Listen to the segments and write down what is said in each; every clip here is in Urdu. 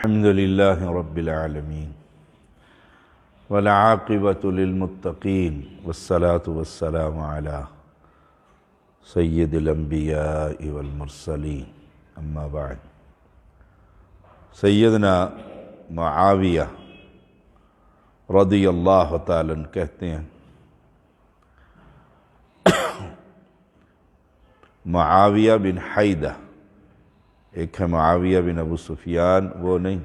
الحمد للہ رب العالمین والعاقبۃ للمتقین والصلاة والسلام علی سید الانبیاء والمرسلین اما بعد۔ سیدنا معاویہ رضی اللہ تعالیٰ عنہ کہتے ہیں، معاویہ بن حیدہ، ایک ہے معاویہ بن ابو سفیان، وہ نہیں،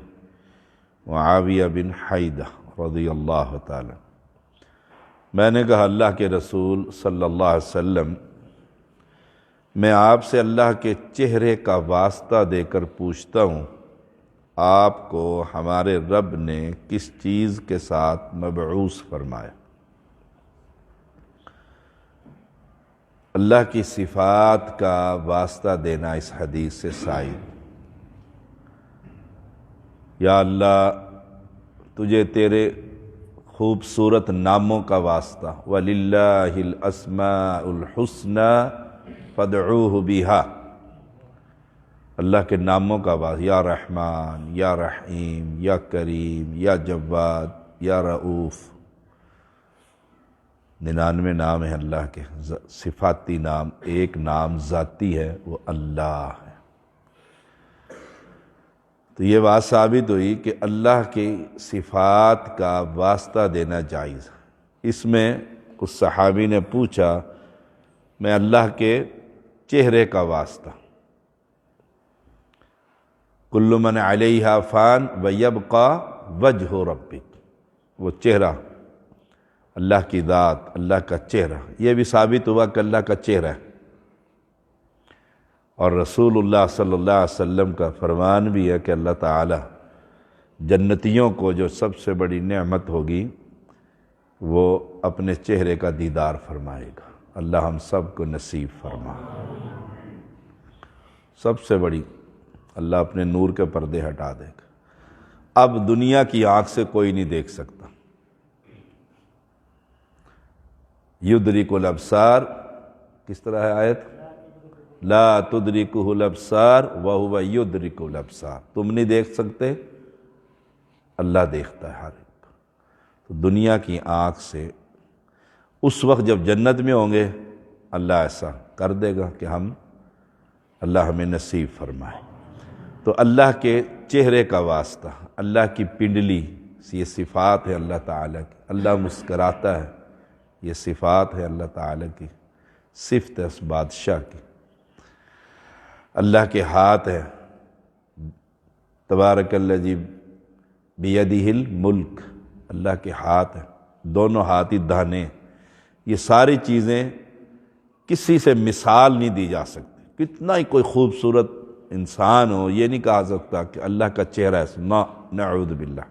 معاویہ بن حیدہ رضی اللہ تعالی۔ میں نے کہا اللہ کے رسول صلی اللہ علیہ وسلم، میں آپ سے اللہ کے چہرے کا واسطہ دے کر پوچھتا ہوں، آپ کو ہمارے رب نے کس چیز کے ساتھ مبعوث فرمایا؟ اللہ کی صفات کا واسطہ دینا اس حدیث سے سائد۔ یا اللہ، تجھے تیرے خوبصورت ناموں کا واسطہ، وَلِلَّهِ الْأَسْمَاءُ الْحُسْنَى فَادْعُوهُ بِهَا، اللہ کے ناموں کا واسطہ، یا رحمان، یا رحیم، یا کریم، یا جواد، یا رؤوف، 99 نام ہیں اللہ کے، صفاتی نام، ایک نام ذاتی ہے، وہ اللہ ہے۔ تو یہ بات ثابت ہوئی کہ اللہ کی صفات کا واسطہ دینا جائز ہے۔ اس میں اس صحابی نے پوچھا، میں اللہ کے چہرے کا واسطہ، کل من علیہا فان ویبقی وجہ ربک، وہ چہرہ، اللہ کی ذات، اللہ کا چہرہ، یہ بھی ثابت ہوا کہ اللہ کا چہرہ ہے۔ اور رسول اللہ صلی اللہ علیہ وسلم کا فرمان بھی ہے کہ اللہ تعالی جنتیوں کو جو سب سے بڑی نعمت ہوگی وہ اپنے چہرے کا دیدار فرمائے گا۔ اللہ ہم سب کو نصیب فرما۔ سب سے بڑی، اللہ اپنے نور کے پردے ہٹا دے گا۔ اب دنیا کی آنکھ سے کوئی نہیں دیکھ سکتا۔ یدرک الابصار، کس طرح ہے آیت؟ لا تدرکہ الابصار وہو یدرک الابصار، تم نہیں دیکھ سکتے، اللہ دیکھتا ہے ہر ایک۔ تو دنیا کی آنکھ سے اس وقت جب جنت میں ہوں گے اللہ ایسا کر دے گا کہ اللہ ہمیں نصیب فرمائے۔ تو اللہ کے چہرے کا واسطہ، اللہ کی پنڈلی، یہ صفات ہے اللہ تعالیٰ کی، اللہ مسکراتا ہے، یہ صفات ہے اللہ تعالیٰ کی، صفت ہے اس بادشاہ کی۔ اللہ کے ہاتھ ہے، تبارک الذی بیدہ الملک، اللہ کے ہاتھ ہے، دونوں ہاتھ ہی دانے۔ یہ ساری چیزیں کسی سے مثال نہیں دی جا سکتی، کتنا ہی کوئی خوبصورت انسان ہو، یہ نہیں کہا سکتا کہ اللہ کا چہرہ ہے، نعوذ باللہ۔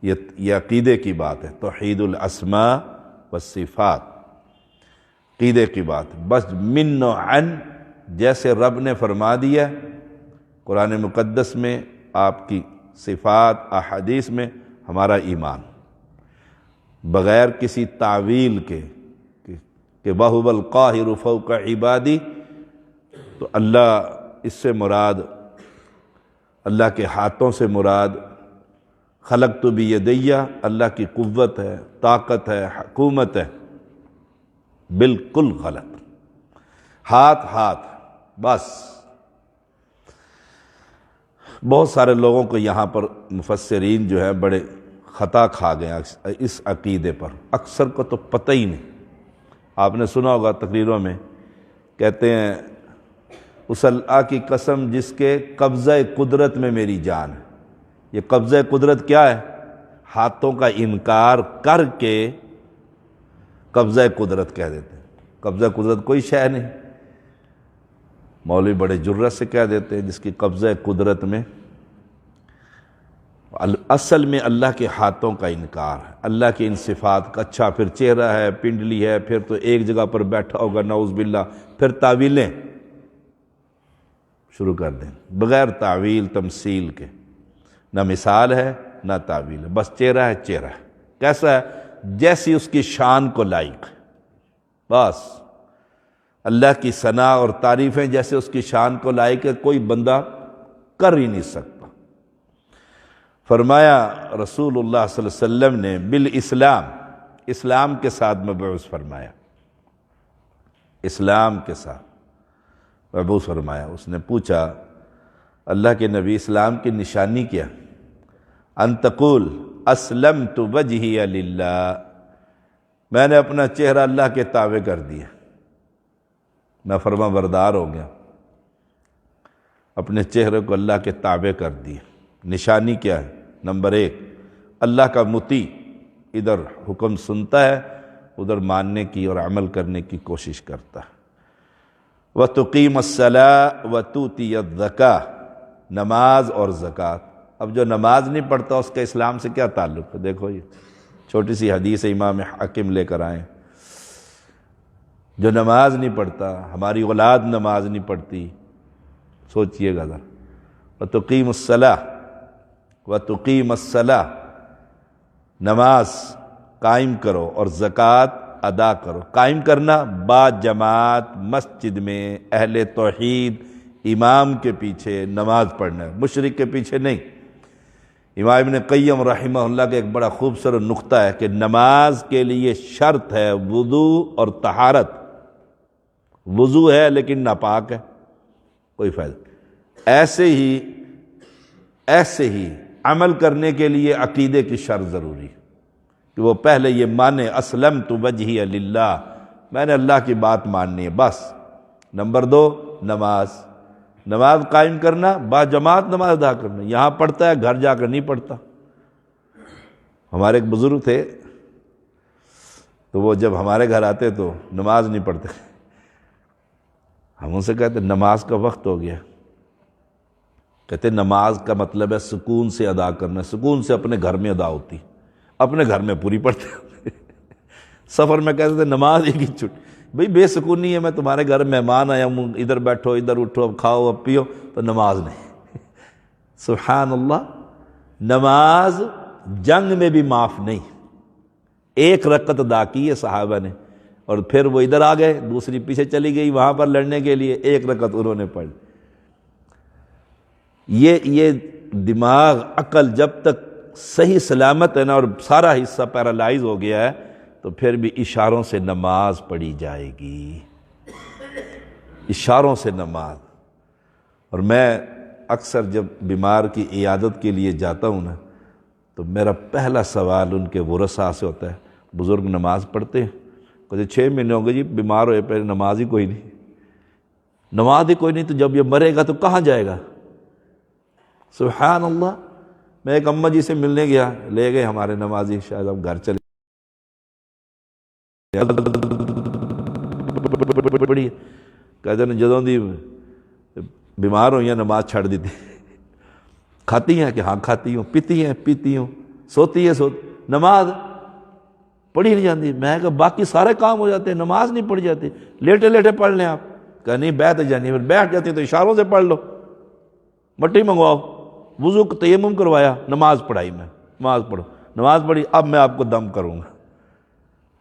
یہ عقیدے کی بات ہے، توحید الاسماء والصفات، عقیدے کی بات، بس من و عن، جیسے رب نے فرما دیا قرآن مقدس میں، آپ کی صفات احادیث میں، ہمارا ایمان بغیر کسی تعویل کے کہ وَهُوَ الْقَاهِرُ فَوْقَ عِبَادِهِ، تو اللہ، اس سے مراد اللہ کے ہاتھوں سے مراد خلقت بیدیہ، اللہ کی قوت ہے، طاقت ہے، حکومت ہے، بالکل غلط۔ ہاتھ بس۔ بہت سارے لوگوں کو یہاں پر مفسرین جو ہے بڑے خطا کھا گئے اس عقیدے پر، اکثر کو تو پتہ ہی نہیں۔ آپ نے سنا ہوگا تقریروں میں، کہتے ہیں اس اللہ کی قسم جس کے قبضہ قدرت میں میری جان ہے۔ یہ قبضہ قدرت کیا ہے؟ ہاتھوں کا انکار کر کے قبضہ قدرت کہہ دیتے ہیں۔ قبضہ قدرت کوئی شے نہیں، مولوی بڑے جرأت سے کہہ دیتے ہیں جس کی قبضہ قدرت میں، اصل میں اللہ کے ہاتھوں کا انکار ہے، اللہ کی ان صفات کا۔ اچھا، پھر چہرہ ہے، پنڈلی ہے، پھر تو ایک جگہ پر بیٹھا ہوگا، نعوذ باللہ، پھر تعویلیں شروع کر دیں بغیر تعویل تمثیل کے، نہ مثال ہے نہ تعویل ہے، بس چہرہ ہے، چہرہ ہے، کیسا ہے؟ جیسی اس کی شان کو لائق ہے، بس۔ اللہ کی ثنا اور تعریفیں جیسے اس کی شان کو لائق ہے، کوئی بندہ کر ہی نہیں سکتا۔ فرمایا رسول اللہ صلی اللہ علیہ وسلم نے بالاسلام، اسلام کے ساتھ مبعوث فرمایا، اسلام کے ساتھ مبعوث فرمایا۔ اس نے پوچھا اللہ کے نبی اسلام کی نشانی کیا؟ ان تقول اسلمت وجہی للہ، میں نے اپنا چہرہ اللہ کے تابع کر دیا، میں فرما بردار ہو گیا، اپنے چہرے کو اللہ کے تابع کر دیا۔ نشانی کیا ہے؟ نمبر 1، اللہ کا مطیع، ادھر حکم سنتا ہے ادھر ماننے کی اور عمل کرنے کی کوشش کرتا ہے۔ وَتُقِيمَ الصَّلَاةَ وَتُؤْتِيَ الزَّكَاةَ، نماز اور زکوٰۃ۔ اب جو نماز نہیں پڑھتا اس کا اسلام سے کیا تعلق ہے؟ دیکھو یہ چھوٹی سی حدیث امام حاکم لے کر آئے، جو نماز نہیں پڑھتا، ہماری اولاد نماز نہیں پڑھتی، سوچئے گا ذرا۔ وَتُقِيمُ الصَّلَاةَ وَتُقِيمَ الصَّلَاةَ، نماز قائم کرو اور زکوٰۃ ادا کرو۔ قائم کرنا با جماعت مسجد میں اہل توحید امام کے پیچھے نماز پڑھنا ہے، مشرک کے پیچھے نہیں۔ امام ابن قیم رحمہ اللہ کا ایک بڑا خوبصورت نقطہ ہے کہ نماز کے لیے شرط ہے وضو اور طہارت۔ وضو ہے لیکن ناپاک ہے، کوئی فائدہ۔ ایسے ہی عمل کرنے کے لیے عقیدے کی شرط ضروری ہے کہ وہ پہلے یہ مانے اسلمت وجہی للہ، میں نے اللہ کی بات ماننی ہے بس۔ نمبر 2، نماز قائم کرنا، با جماعت نماز ادا کرنا۔ یہاں پڑھتا ہے گھر جا کر نہیں پڑھتا۔ ہمارے ایک بزرگ تھے تو وہ جب ہمارے گھر آتے تو نماز نہیں پڑھتے، ہم ان سے کہتے نماز کا وقت ہو گیا، کہتے نماز کا مطلب ہے سکون سے ادا کرنا، سکون سے اپنے گھر میں ادا ہوتی، اپنے گھر میں پوری پڑھتے۔ سفر میں کہتے تھے نماز ایک ہی چھٹ، بھئی بے سکونی ہے، میں تمہارے گھر مہمان آیا ہوں، ادھر بیٹھو ادھر اٹھو، اب کھاؤ اب پیو، تو نماز نہیں۔ سبحان اللہ، نماز جنگ میں بھی معاف نہیں۔ 1 رکعت ادا کی ہے صحابہ نے، اور پھر وہ ادھر آ گئے، دوسری پیچھے چلی گئی وہاں پر لڑنے کے لیے، 1 رکعت انہوں نے پڑھ۔ یہ دماغ عقل جب تک صحیح سلامت ہے نا، اور سارا حصہ پیرالائز ہو گیا ہے، تو پھر بھی اشاروں سے نماز پڑھی جائے گی، اشاروں سے نماز۔ اور میں اکثر جب بیمار کی عیادت کے لیے جاتا ہوں نا، تو میرا پہلا سوال ان کے ورثاء سے ہوتا ہے، بزرگ نماز پڑھتے ہیں؟ کہتے 6 مہینے ہو گئے جی بیمار ہوئے، پہلے نماز ہی کوئی نہیں، نماز ہی کوئی نہیں، تو جب یہ مرے گا تو کہاں جائے گا؟ سبحان اللہ۔ میں ایک اماں جی سے ملنے گیا، لے گئے ہمارے نمازی، شاید اب گھر چلے بڑی کہتے ہیں جدوں دی بیمار ہوئی ہیں نماز چھڑ دیتی، کھاتی ہیں کہ ہاں کھاتی ہوں، پیتی ہیں پیتی ہوں، سوتی ہے نماز پڑھی نہیں جاتی۔ میں کہا باقی سارے کام ہو جاتے ہیں، نماز نہیں پڑھی جاتی، لیٹے لیٹے پڑھ لیں آپ۔ کہا نہیں بیٹھ جانی، پھر بیٹھ جاتی تو اشاروں سے پڑھ لو، مٹی منگواؤ، وضو کو تیمم کروایا، نماز پڑھائی، میں نماز پڑھو، نماز پڑھی، اب میں آپ کو دم کروں گا۔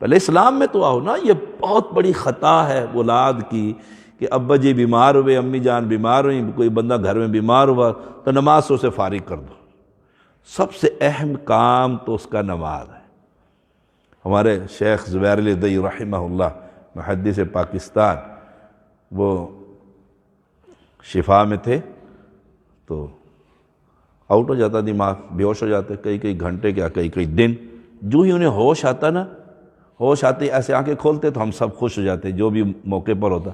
پہلے اسلام میں تو آؤ نا۔ یہ بہت بڑی خطا ہے اولاد کی کہ ابا جی بیمار ہوئے، امی جان بیمار ہوئی، کوئی بندہ گھر میں بیمار ہوا تو نماز سے اسے فارغ کر دو۔ سب سے اہم کام تو اس کا نماز ہے۔ ہمارے شیخ زبیر علی دئی رحمہ اللہ، محدث پاکستان، وہ شفا میں تھے تو آؤٹ ہو جاتا دماغ، بے ہوش ہو جاتے، کئی گھنٹے کیا کئی دن۔ جو ہی انہیں ہوش آتا نا، ہوش آتے ایسے آنکھیں کھولتے تو ہم سب خوش ہو جاتے، جو بھی موقع پر ہوتا،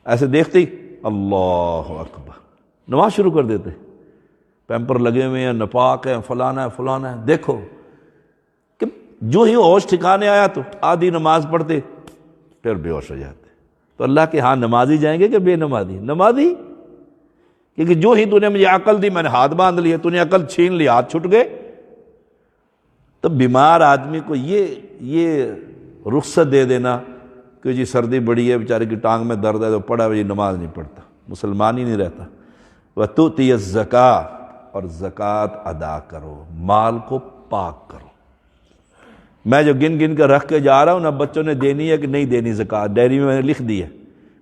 ایسے دیکھتے ہی اللہ اکبر، نماز شروع کر دیتے۔ پیمپر لگے ہوئے ہیں، نپاک ہے، فلانا ہے فلانا ہے، دیکھو کہ جو ہی ہوش ٹھکانے آیا تو آدھی نماز پڑھتے پھر بے ہوش ہو جاتے۔ تو اللہ کے ہاں نمازی جائیں گے کہ بے نمازی؟ نمازی، کیونکہ جو ہی تو نے مجھے عقل دی میں نے ہاتھ باندھ لیے، تو نے عقل چھین لی، ہاتھ چھٹ گئے۔ تو بیمار آدمی کو یہ رخصت دے دینا کہ جی سردی بڑی ہے، بیچارے کی ٹانگ میں درد ہے تو پڑھا جی نماز نہیں پڑھتا، مسلمان ہی نہیں رہتا۔ وَتُؤْتِيَ الزَّكَاةَ، اور زکوٰۃ ادا کرو، مال کو پاک کرو۔ میں جو گن کر رکھ کے جا رہا ہوں نا، بچوں نے دینی ہے کہ نہیں دینی زکوٰۃ، ڈائری میں نے لکھ دی ہے،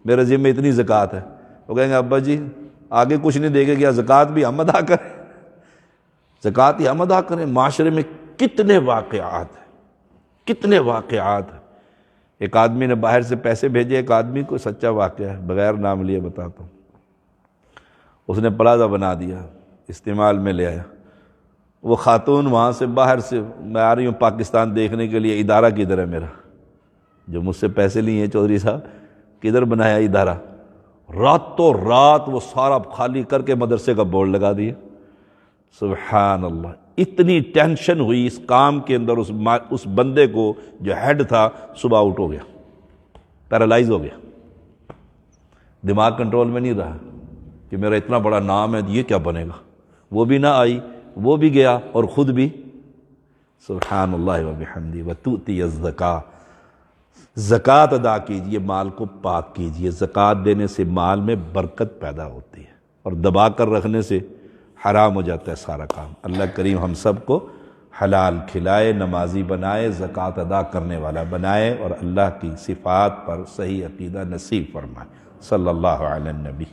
میرے ذمہ اتنی زکوٰۃ ہے۔ وہ کہیں گے ابا جی آگے کچھ نہیں دے گے کیا زکوٰۃ بھی ہم ادا کریں؟ زکوٰۃ ہم ادا کریں۔ معاشرے میں کتنے واقعات ہیں، کتنے واقعات ہیں۔ ایک آدمی نے باہر سے پیسے بھیجے ایک آدمی کو، سچا واقعہ ہے، بغیر نام لیے بتاتا ہوں۔ اس نے پلازہ بنا دیا، استعمال میں لے آیا۔ وہ خاتون وہاں سے باہر سے، میں آ رہی ہوں پاکستان دیکھنے کے لیے، ادارہ کدھر ہے میرا جو مجھ سے پیسے لیے ہیں چودھری صاحب، کدھر بنایا ادارہ؟ راتوں رات وہ سارا خالی کر کے مدرسے کا بورڈ لگا دیا۔ سبحان اللہ، اتنی ٹینشن ہوئی اس کام کے اندر، اس بندے کو جو ہیڈ تھا صبح آؤٹ ہو گیا، پیرالائز ہو گیا، دماغ کنٹرول میں نہیں رہا کہ میرا اتنا بڑا نام ہے یہ کیا بنے گا۔ وہ بھی نہ آئی، وہ بھی گیا، اور خود بھی۔ سبحان اللہ وبحمدہ وتؤتی الزکاۃ، زکوٰۃ ادا کیجئے، مال کو پاک کیجئے۔ زکوٰۃ دینے سے مال میں برکت پیدا ہوتی ہے، اور دبا کر رکھنے سے حرام ہو جاتا ہے سارا کام۔ اللہ کریم ہم سب کو حلال کھلائے، نمازی بنائے، زکوٰۃ ادا کرنے والا بنائے، اور اللہ کی صفات پر صحیح عقیدہ نصیب فرمائے۔ صلی اللہ علی النبی۔